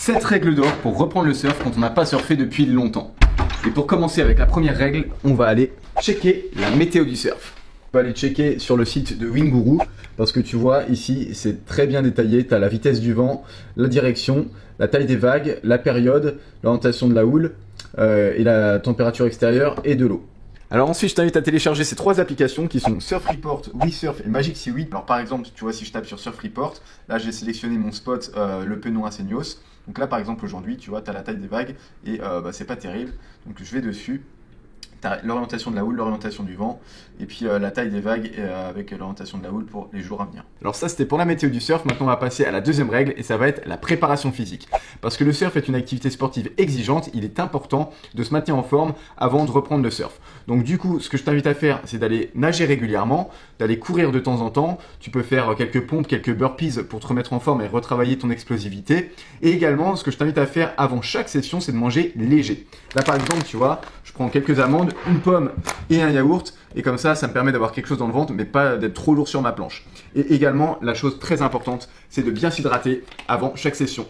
7 règles d'or pour reprendre le surf quand on n'a pas surfé depuis longtemps. Et pour commencer avec la première règle, on va aller checker la météo du surf. On va aller checker sur le site de Winguru parce que tu vois ici c'est très bien détaillé. Tu as la vitesse du vent, la direction, la taille des vagues, la période, l'orientation de la houle et la température extérieure et de l'eau. Alors ensuite, je t'invite à télécharger ces 3 applications qui sont Surf Report, WeSurf et Magic Seaweed. Alors par exemple, tu vois, si je tape sur Surf Report, là j'ai sélectionné mon spot, le Peñón Aceños. Donc là par exemple aujourd'hui, tu vois, tu as la taille des vagues et c'est pas terrible. Donc je vais dessus. Tu as l'orientation de la houle, l'orientation du vent, et puis la taille des vagues avec l'orientation de la houle pour les jours à venir. Alors ça c'était pour la météo du surf, maintenant on va passer à la deuxième règle et ça va être la préparation physique. Parce que le surf est une activité sportive exigeante, il est important de se maintenir en forme avant de reprendre le surf. Donc du coup, ce que je t'invite à faire, c'est d'aller nager régulièrement, d'aller courir de temps en temps, tu peux faire quelques pompes, quelques burpees pour te remettre en forme et retravailler ton explosivité. Et également, ce que je t'invite à faire avant chaque session, c'est de manger léger. Là par exemple, tu vois, je prends quelques amandes, une pomme et un yaourt et comme ça me permet d'avoir quelque chose dans le ventre mais pas d'être trop lourd sur ma planche. Et également la chose très importante c'est de bien s'hydrater avant chaque session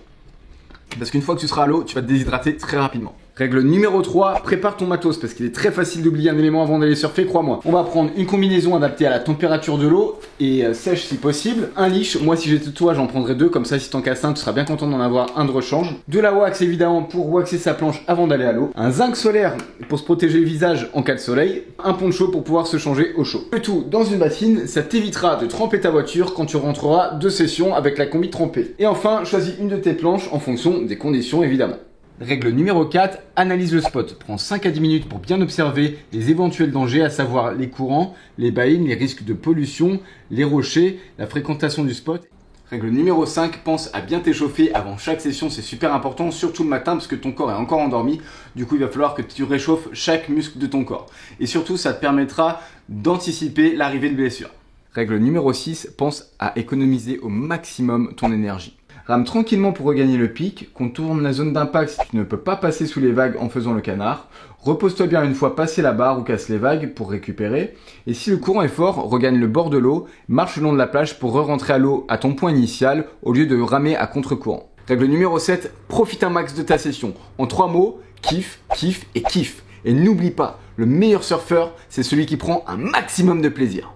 parce qu'une fois que tu seras à l'eau tu vas te déshydrater très rapidement. Règle numéro 3, prépare ton matos parce qu'il est très facile d'oublier un élément avant d'aller surfer, crois-moi. On va prendre une combinaison adaptée à la température de l'eau et sèche si possible. Un leash, moi si j'étais toi j'en prendrais 2, comme ça si t'en casses un tu seras bien content d'en avoir un de rechange. De la wax évidemment pour waxer sa planche avant d'aller à l'eau. Un zinc solaire pour se protéger le visage en cas de soleil. Un poncho pour pouvoir se changer au chaud. Le tout dans une bassine, ça t'évitera de tremper ta voiture quand tu rentreras de session avec la combi trempée. Et enfin, choisis une de tes planches en fonction des conditions évidemment. Règle numéro 4, analyse le spot. Prends 5 à 10 minutes pour bien observer les éventuels dangers, à savoir les courants, les baïnes, les risques de pollution, les rochers, la fréquentation du spot. Règle numéro 5, pense à bien t'échauffer avant chaque session, c'est super important, surtout le matin parce que ton corps est encore endormi. Du coup, il va falloir que tu réchauffes chaque muscle de ton corps. Et surtout, ça te permettra d'anticiper l'arrivée de blessures. Règle numéro 6, pense à économiser au maximum ton énergie. Rame tranquillement pour regagner le pic, contourne la zone d'impact si tu ne peux pas passer sous les vagues en faisant le canard. Repose-toi bien une fois passé la barre ou casse les vagues pour récupérer. Et si le courant est fort, regagne le bord de l'eau, marche le long de la plage pour re-rentrer à l'eau à ton point initial au lieu de ramer à contre-courant. Règle numéro 7, profite un max de ta session. En 3 mots, kiff, kiff et kiff. Et n'oublie pas, le meilleur surfeur, c'est celui qui prend un maximum de plaisir.